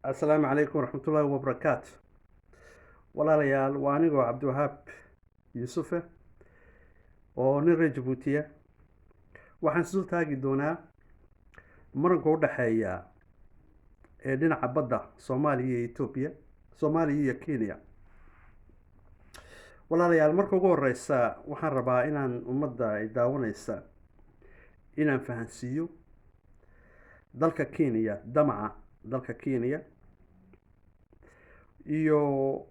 Asalaamu calaykum waraxmatullaahi wabarakaatu. Walaalayaal, waa anigoo Cabdiwahaab Yuusufe oo nin reer Jabuutiya. Waxaan isu taagi doonaa muranka u dhexeeya ee dhinaca badda Soomaaliya iyo Itoobiya, Soomaaliya iyo Kenya. Walaalayaal, marka ugu horeysa waxaan rabaa inaan ummadda ay daawanaysa inaan fahansiiyo dalka Kenya, damaca dalka Kenya iyo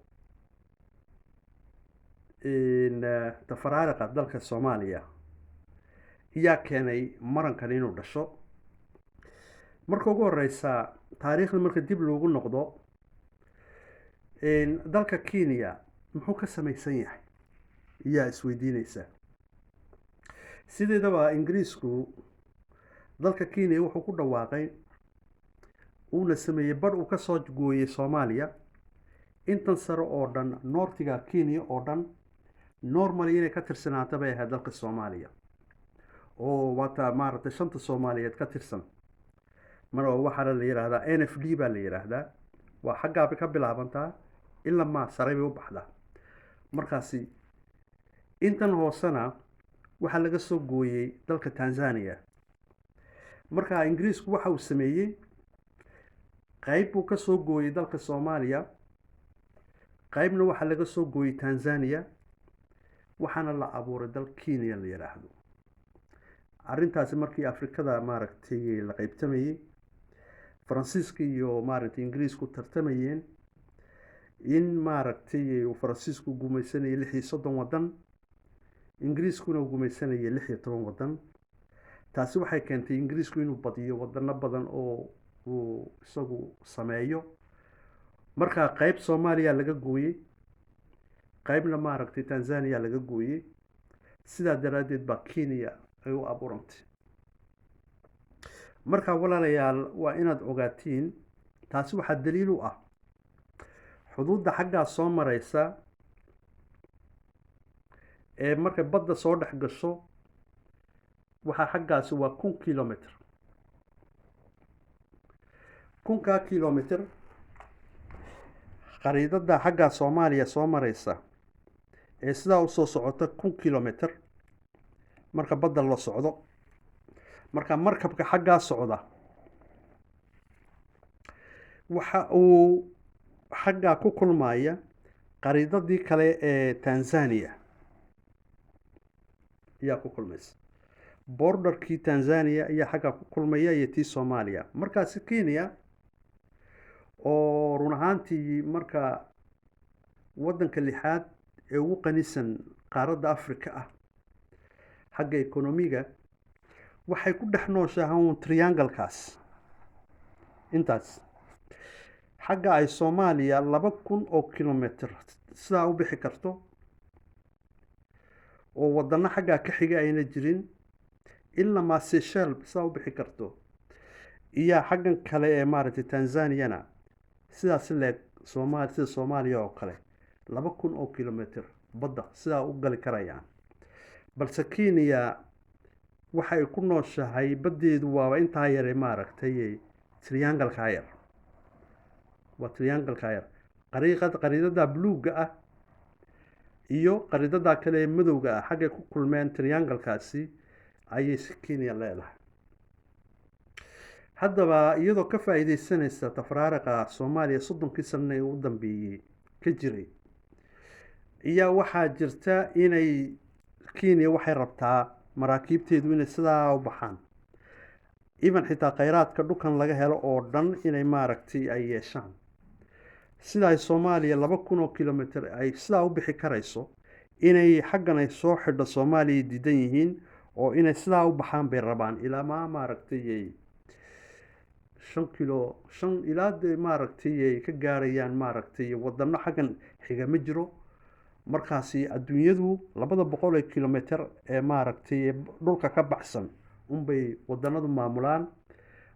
tafaraariqa dalka Soomaaliya ayaa keenay marankan inuu dhasho. Marka ugu horeysa taariikhda marka dib loogu noqdo, dalka Kenya muxuu ka samaysan yahay ayaa isweydiinaysa. Sideedaba Ingiriisku dalka Kenya wuxuu ku dhawaaqay uuna sameeyey badh uu ka soo gooyey Soomaaliya intan sare oo dhan, noortiga Kenya oo dhan normally inay ka tirsanaato bay ahayd dalka Soomaaliya, oo waata maaragtay shanta Soomaaliyeed ka tirsan. mar waxaa la yiraahdaa NFD baa la yiraahdaa, waa xaggaaba ka bilaabantaa ilaa ma sare bay u baxdaa. Markaasi intan hoosena waxaa laga soo gooyey dalka Tanzania. Marka Ingiriisku waxa uu sameeyey qayb uu ka soo gooyey dalka Soomaaliya, qaybna waxaa laga soo gooyey Tanzania, waxaana la abuuray dal Kenya la yiraahdo. Arrintaasi markii Afrikada maaragtay la qaybtamayay, Faransiiska iyo maaragtay Ingiriisku tartamayeen in maaragtay uu Faransiisku gumaysanayay 36 wadan, Ingiriiskuna uu gumaysanayay 16 wadan. taasi waxay keentay Ingiriisku inuu badiyo wadano badan oo uu isagu sameeyo. Marka qayb Soomaaliya laga gooyey, qaybna maaragtay Tanzania laga gooyey. sidaa daraadeed baa Kenya ay u abuurantay. Marka walaalayaal, waa inaad ogaatiin taasi waxaa daliil u ah xuduudda xaggaa soo maraysa ee markay badda soo dhex gasho. waxaa xaggaasi waa 1,000 kilomitir. 1,000 kilomitir khariidada xaggaa Soomaaliya soo maraysa ee sidaa u soo socota 1,000 kilomitir marka badda la socdo. marka markabka xaggaa socda waxa uu xaggaa ku kulmaya khariidadii kale ee Tanzania ayaa ku kulmaysa. borderkii Tanzania ayaa xaggaa ku kulmaya iyo tii Soomaaliya. markaasi Kenya oo run ahaantii marka waddanka lixaad ee ugu qanisan qaaradda Afrika ah xagga ekonomiga, waxay ku dhex nooshahay triangle-kaas. intaas xagga ay Soomaaliya 2,000 oo kilomitir sidaa u bixi karto, oo wadano xaggaa ka xiga ayna jirin, ilaa ma Seychelles sidaa u bixi karto, iyo xaggan kale ee maaragtay Tanzaniana sidaas leeg Soomaaliya, sida Soomaaliya oo kale 2,000 oo kilomitir badda sidaa u gali karayaan. balse Kenya waxay ku nooshahay baddeedu waa intaa yar maaragtay triangle-ka yar. waa triangle-ka yar. qariidada buluuga ah iyo qariidada kale ee madowga ah xaggay ku kulmeen triangle-kaasi ayay Kenya leedahay. haddaba iyadoo ka faa'iideysanaysa tafaraariqa Soomaaliya 30 sano ee u dambeeyay ka jiray, ayaa waxaa jirta inay Kenya waxay rabtaa maraakiibteedu inay sidaa u baxaan, even xitaa kheyraadka dhulkan laga helo oo dhan inay maaragtay ay yeeshaan. sida ay Soomaaliya 2,000 oo kilomitir ay sidaa u bixi karayso, inay xaggan ay soo xidho Soomaaliya diidan yihiin oo inay sidaa u baxaan bay rabaan ilaa maaragtay 5 ilaa maaragtay ay ka gaarayaan maaragtay wadano xaggan xiga ma jiro. markaasi adduunyadu 200 kilomitir ee maaragtay dhulka ka baxsan unbay wadanadu maamulaan.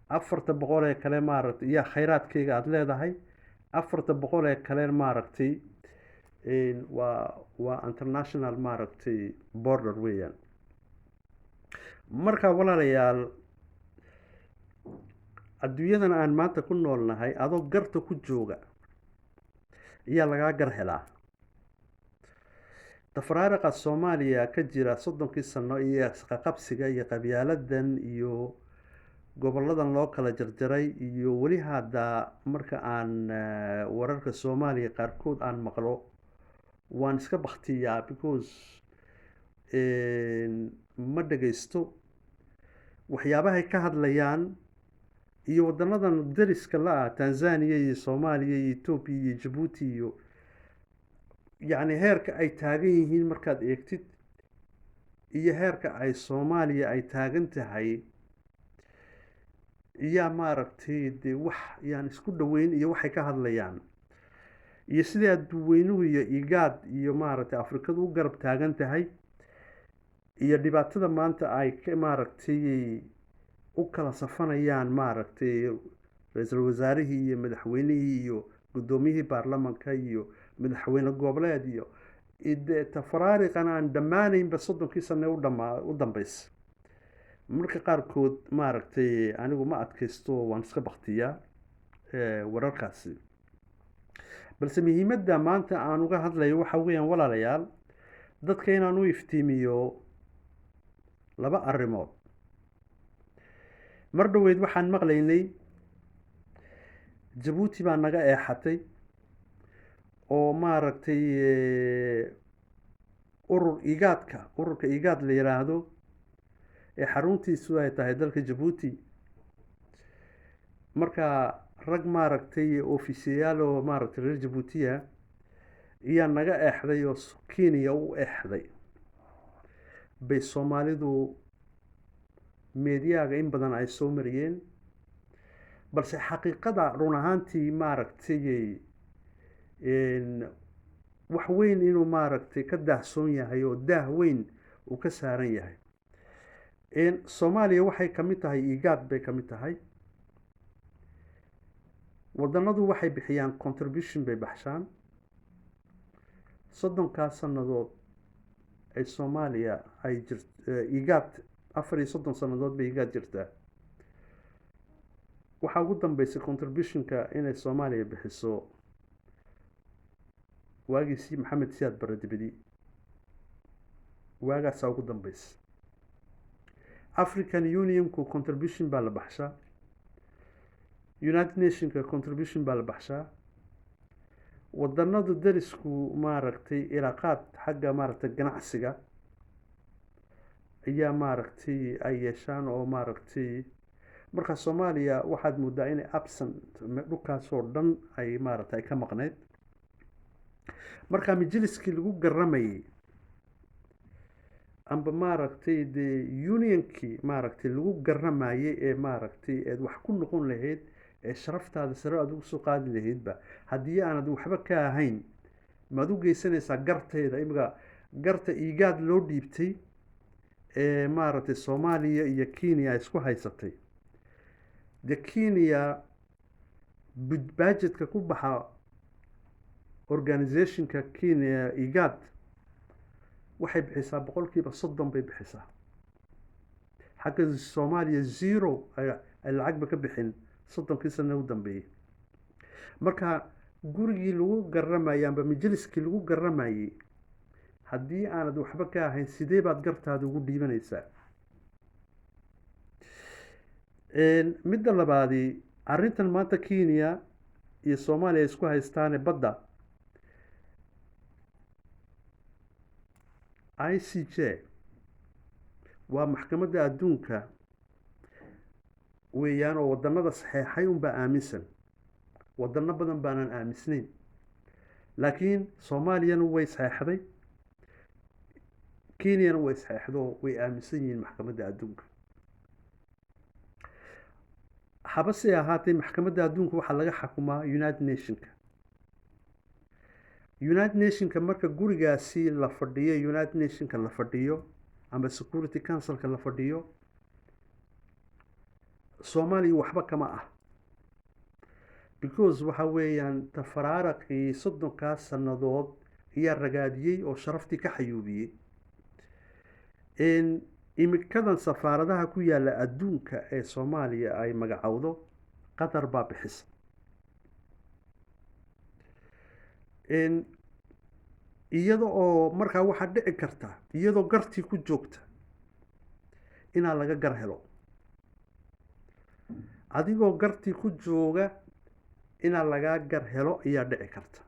400 ee kale maaragtay iyo kheyraadkayga aad leedahay, 400 ee kale maaragtay waa international maaragtay border weeyaan. marka walaalayaal, adduunyadan aan maanta ku noolnahay adoo garta ku jooga ayaa lagaa gar helaa. tafaraariqa soomaaliya ka jira 30 sano iyo isqaqabsiga iyo qabyaaladan iyo goboladan loo kala jarjaray iyo weli hadda marka aan wararka soomaaliya qaarkood aan maqlo waan iska baktiyaa because ma dhagaysto waxyaabahay ka hadlayaan iyo wadanadan dariska la ah Tanzania iyo Soomaaliya iyo Ethiopia iyo Djibouti iyo yacni heerka ay taagan yihiin markaad eegtid iyo heerka ay Soomaaliya ay taagan tahay iyaa maaragtay dee wax yaan isku dhoweyn iyo waxay ka hadlayaan iyo sidii adduweynuhu iyo igaad iyo maaragtay afrikadu u garab taagan tahay iyo dhibaatada maanta ay ka maaragtay u kala safanayaan maaragtay ra-iisul wasaarihii iyo madaxweynihii iyo guddoomiyihii baarlamanka iyo madaxweyne goboleed iyo dee tafaraariqan aan dhammaanaynba 30 sano u dambaysa marka qaarkood maaragtay anigu ma adkaysto waan iska baktiyaa wararkaasi balse muhiimadda maanta aan uga hadlayo waxa weeyaan walaalayaal dadka inaan u iftiimiyo 2 arrimood. mar dhoweyd waxaan maqlaynay Djibouti baa naga eexatay oo maaragtay ururka igaad la yiraahdo ee xaruntiisu ay tahay dalka Djibouti marka rag maaragtay ofisiyaal oo maaragtay reer Djibouti ayaa naga eexday oo Kenya u eexday bay Soomaalidu meediyaga in badan ay soo mariyeen balse xaqiiqada run ahaantii maaragtay wax weyn inuu maaragtay ka daahsoon yahay oo daah weyn uu ka saaran yahay. Soomaaliya waxay ka mid tahay igaad bay ka mid tahay wadanadu waxay bixiyaan contribution bay baxshaan 30 sanadood ay Soomaaliya ay igaad 34 sanadood bay igaad jirtaa waxa ugu dambeysay contributionka inay Soomaaliya bixiso waagii Maxamed Siyaad Barre dibadii waagaas ugu dambeysay African Union ku contribution baa la baxshaa United Nations ka contribution baa la baxshaa wadanadu darisku maaragtay ilaaqaad xagga maaragtay ganacsiga ayaa maaragtay ay yeeshaan oo maaragtay marka Soomaaliya waxaad moodaa inay absent dhulkaas oo dhan ay maaragtay ka maqneed marka majliskii lagu garamayay amba maaragtay de unionkii maaragtay lagu garamayay ee maaragtay ee wax ku noqon lahayd ee sharaftaada sare aad ugu soo qaadi lahaydba haddii aanad waxba ka ahayn maad u geysanaysaa garteeda imika garta igaad loo dhiibtay ee maaragtay Soomaaliya iyo Kenya isku haysatay de Kenya budgetka ku baxa organizationka Kenya igaad waxay bixisaa 30% bay bixisaa xagga Soomaaliya 0 ay lacag ba ka bixin 30 sano u dambeeyay marka gurigii lagu garamayay amba majliskii lagu garamayay haddii aanad waxba ka ahayn sidee baad gartaada ugu dhiibanaysaa midda labaadi arrintan maanta Kenya iyo Soomaaliya isku haystaan badda ICJ waa maxkamadda adduunka weeyaan oo wadanada saxeexay un baa aaminsan wadano badan baanan aaminsanayn laakiin Soomaaliyana way saxeexday Kenyana way saxeexdo way aaminsan yihiin maxkamadda adduunka habase ahaatee maxkamadda adduunka waxaa laga xukumaa United Nationska United Nationska marka gurigaasi la fadhiyo United Nationska la fadhiyo ama Security Councilka la fadhiyo Soomaaliya waxba kama ah because waxa weeyaan tafaraaraqii 30 sanadood ayaa ragaadiyay oo sharaftii ka xayuubiyay imikadan safaaradaha ku yaala adduunka ee Soomaaliya ay magacawdo qatar baa bixisa iyada oo markaa waxaa dhici karta iyadoo gartii ku joogta inaa laga gar helo adigoo gartii ku jooga inaa lagaa gar helo ayaa dhici karta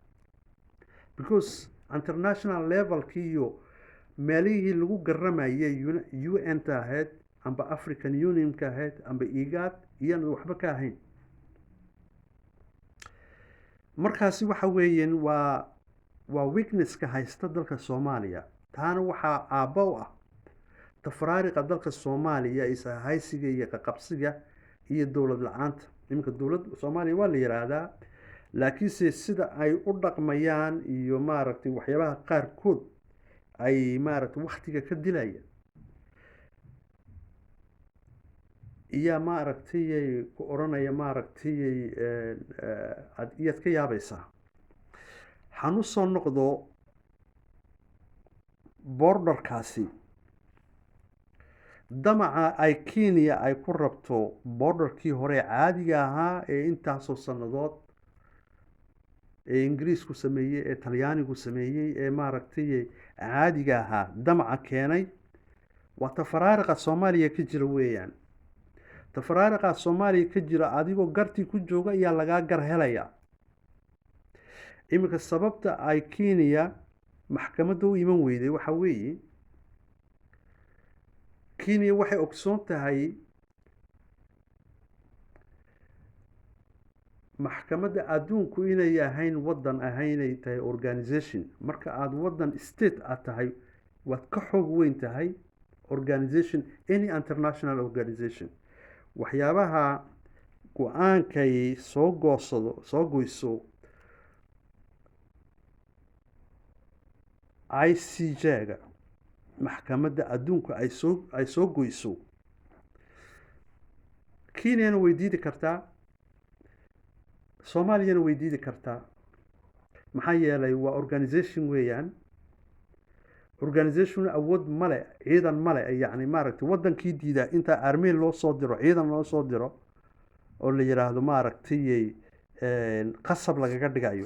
because international levelkii iyo meelihii lagu garamayay UN ta ahayd amba African Union ka ahayd amba IGAD iyana waxba ka ahayn markaasi waxa weeyeen waa weakness ka haysta dalka Soomaaliya taana waxaa aabba u ah tafraariqa dalka Soomaaliya isa haysiga iyo qabsiga iyo dawlad la'aanta iminka dawladda Soomaaliya waa la yiraahdaa laakiin sida ay u dhaqmayaan iyo maaragtay waxyaabaha qaarkood ay maaragtay waqtiga ka dilayaan iyo maaragtay ku oranaya maaragtay iyad ka yaabaysaa xanu soo noqdo borderkaasi damaca ay Kenya ay ku rabto borderkii hore caadiga ahaa ee intaasoo sannadood ee Ingiriisku sameeyay ee Talyaanigu sameeyay ee maaragtay caadiga ahaa damaca keenay waa tafaraariqa Soomaaliya ka jira weeyaan tafaraariqa Soomaaliya ka jira adigoo gartii ku jooga ayaa lagaa gar helaya iminka sababta ay Kenya maxkamadda u iman weyday waxa weeye Kenya waxay ogsoon tahay maxkamadda adduunku inay ahayn wadan ahaynay tahay organization marka aad wadan state aad tahay waad ka xoog weyn tahay organization any international organization waxyaabaha go-aankay soo goyso ICJ-ga maxkamadda adduunka ay soo goyso Kenyana way diidi kartaa Soomaaliyana way diidi kartaa maxaa yeelay waa organization weeyaan organization awood male ciidan male yani maaragtay wadankii diida inta army loo soo diro ciidan loo soo diro oo la yiraahdo maaragtay qasab lagaga dhigayo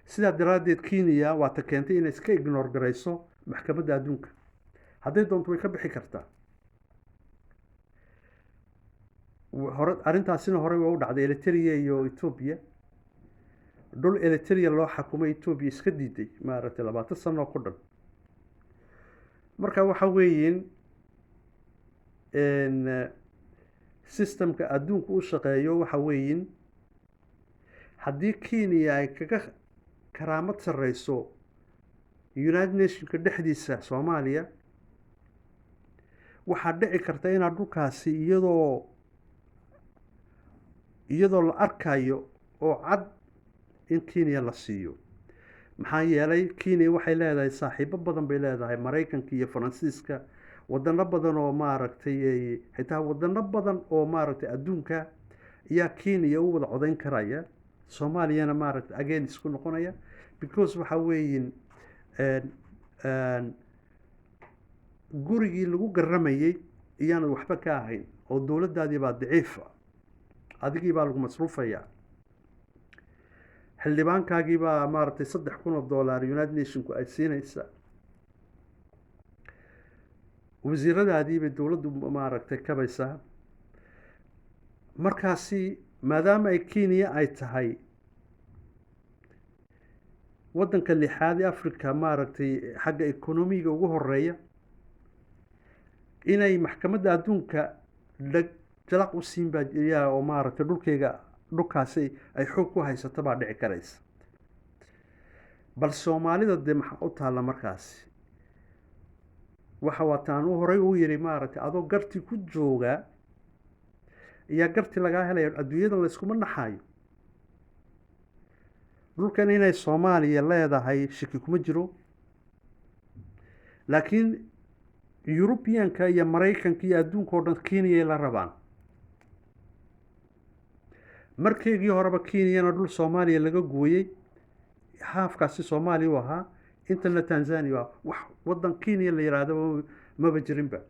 sidaa daraadeed Kenya waa ta keentay inay iska ignore garayso maxkamadda adduunka hadday doonto way ka bixi kartaa arrintaasina hore way u dhacday Eritrea iyo Ethiopia dhul Eritrea loo xakumay Ethiopia iska diiday maaragtay 20 sano ku dhan marka waxa weeyeen systemka adduunku u shaqeeyo waxa weeyeen haddii Kenya ay kaga karaamad sareyso United Nations ka dhexdiisa Soomaaliya waxa dhici karta in dhulkaasi iyadoo la arkayo oo cad in Kenya la siiyo maxaa yeelay Kenya waxay leedahay saaxiibo badan bay leedahay Mareykanka iyo Faransiiska wadano badan oo maaragtay xitaa wadano badan oo maaragtay adduunka ayaa Kenya u wada codeyn karaya Soomaaliyana maaragtay again isku noqonaya because waxa weeyeen gurigii lagu garamayay iyana waxba ka ahayn oo dawladdaadii baa daciif adigii baa lagu masruufaya xildhibaankaagii baa maaragtay $3,000 United Nations ay siinaysa wasiiradaadii bay dawladdu maaragtay kabaysaa markaasi maadaama ay Kenya ay tahay wadanka lixaad ee Afrika maaragtay xagga economiga ugu horeeya inay maxkamadda adduunka jalaq u siin baa jiraa oo maaragtay dhulkaasi ay xoog ku haysato baa dhici karaysa bal Soomaalida de maxaa u taala markaasi waxa wataan u horay u yiri maaragtay adoo gartii ku jooga iyo gartii laga helayo adduunyada la isku naxayo dhulkan inay Soomaaliya leedahay shaki kuma jiro laakiin European-ka iyo Mareykanka iyo adduunka oo dhan Kenya la rabaan markeegii horeba Kenya dhul Soomaaliya laga gooyay haafkaasi Soomaaliya waha intana Tanzania wax wadan Kenya la yiraahdo ma bajirinba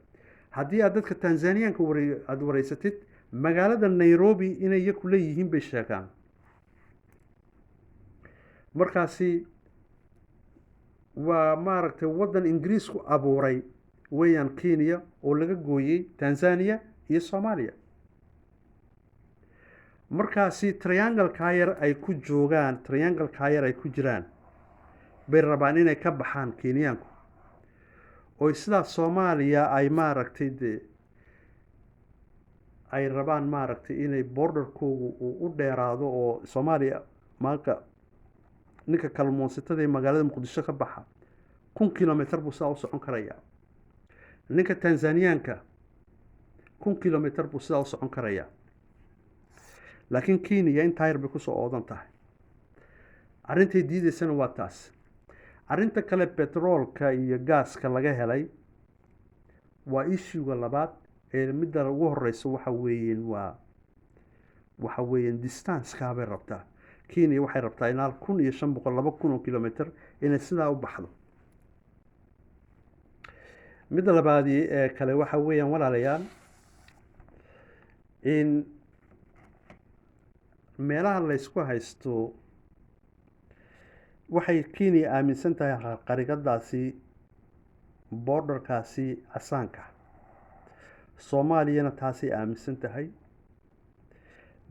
haddii aad dadka Tanzanianka aad wareysatid magaalada nairobi inay iyaku leeyihiin bay sheegaan. markaasi waa maaragtay waddan ingiriisku abuuray weeyaan kenya oo laga gooyey tanzania iyo soomaaliya. markaasi triangle-kaa yar ay ku joogaan, triangle-kaa yar ay ku jiraan bay rabaan inay ka baxaan kenyaanku, oo sidaas soomaaliya ay maaragtay dee ay rabaan maaragtay inay borderkoogu uu u dheeraado oo soomaaliya maanka ninka kalluumaysatada ee magaalada muqdisho ka baxa 1,000 kilomitir buu sidaa u socon karayaa. ninka tanzaniyaanka 1,000 kilomitir buu sidaa u socon karayaa. laakiin kenya intaa yar bay kusoo oodan tahay. arrintay diidaysana waa taas. arrinta kale petroolka iyo gaaska laga helay waa issuega labaad ee midda ugu horeysa waxa weeyeen distance-kaa bay rabtaa. kenya waxay rabtaa ilaa 1,500 2,000 kilomitir inay sidaa u baxdo. midda labaadii ee kale waxa weeyaan walaalayaal in meelaha laysku haysto waxay kenya aaminsan tahay qarigadaasi borderkaasi casaanka, soomaaliyana taasay aaminsan tahay.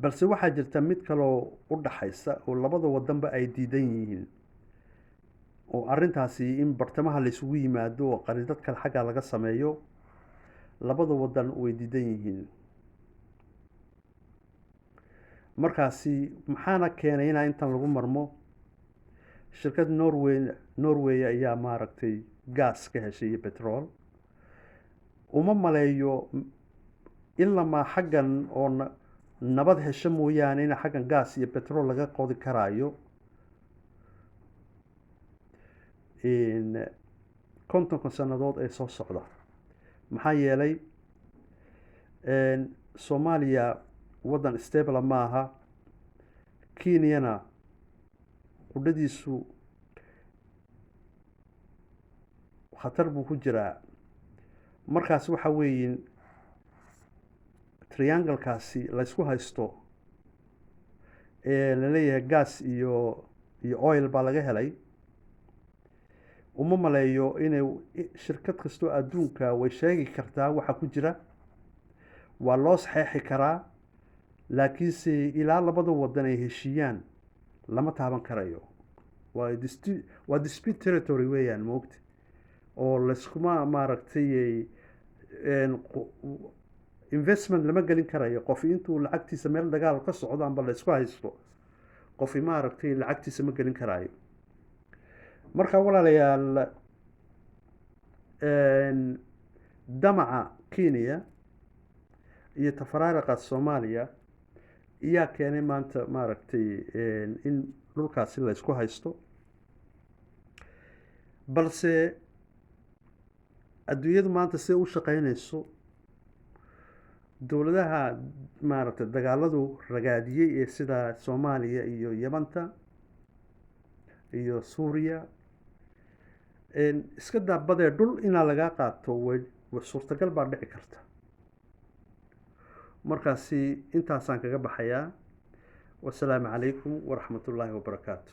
balse waxaa jirta mid kaloo u dhaxaysa oo labada waddanba ay diidan yihiin, oo arrintaasi in bartamaha laysugu yimaado oo qaridad kale xagga laga sameeyo labada waddan way diidan yihiin. markaasi maxaana keenay inaa intan lagu marmo? shirkad norway ayaa maaragtay gaas ka heshay iyo petrol. uma maleeyo ilamaa xaggan oo nabad hesho mooyaane in xaggan gaas iyo petrol laga qodi karaayo 50 sannadood ee soo socda. maxaa yeelay soomaaliya waddan stable ma aha, kenyana qudhadiisu khatar buu ku jiraa. markaas waxa weeyin triangle-kaasi laysku haysto ee laleeyahay gaas iyo oil baa laga helay. uma maleeyo inay shirkad kastoo adduunka way sheegi kartaa waxa ku jira, waa loo saxeexi karaa, laakiinse ilaa labada waddan ay heshiiyaan lama taaban karayo. waa dispute territory weeyaan moogta, oo layskuma maaragtay investment lama gelin karayo. qof intuu lacagtiisa meel dagaal ka socdo amba laysku haysto qofi maaragtay lacagtiisa ma gelin karayo. marka walaalayaal damaca kenya iyo tafaraariqa soomaaliya iyaa keenay maanta maaragtay in dhulkaasi laysku haysto. balse adduunyadu maanta siday u shaqaynayso, dowladaha maaragtay dagaaladu ragaadiyey ee sida soomaaliya iyo yamanta iyo suuriya, iska daabadee dhul inaa lagaa qaato suurtagal baa dhici karta. markaasi intaasaan kaga baxayaa. wasalaamu calaykum waraxmatullaahi wabarakaatu.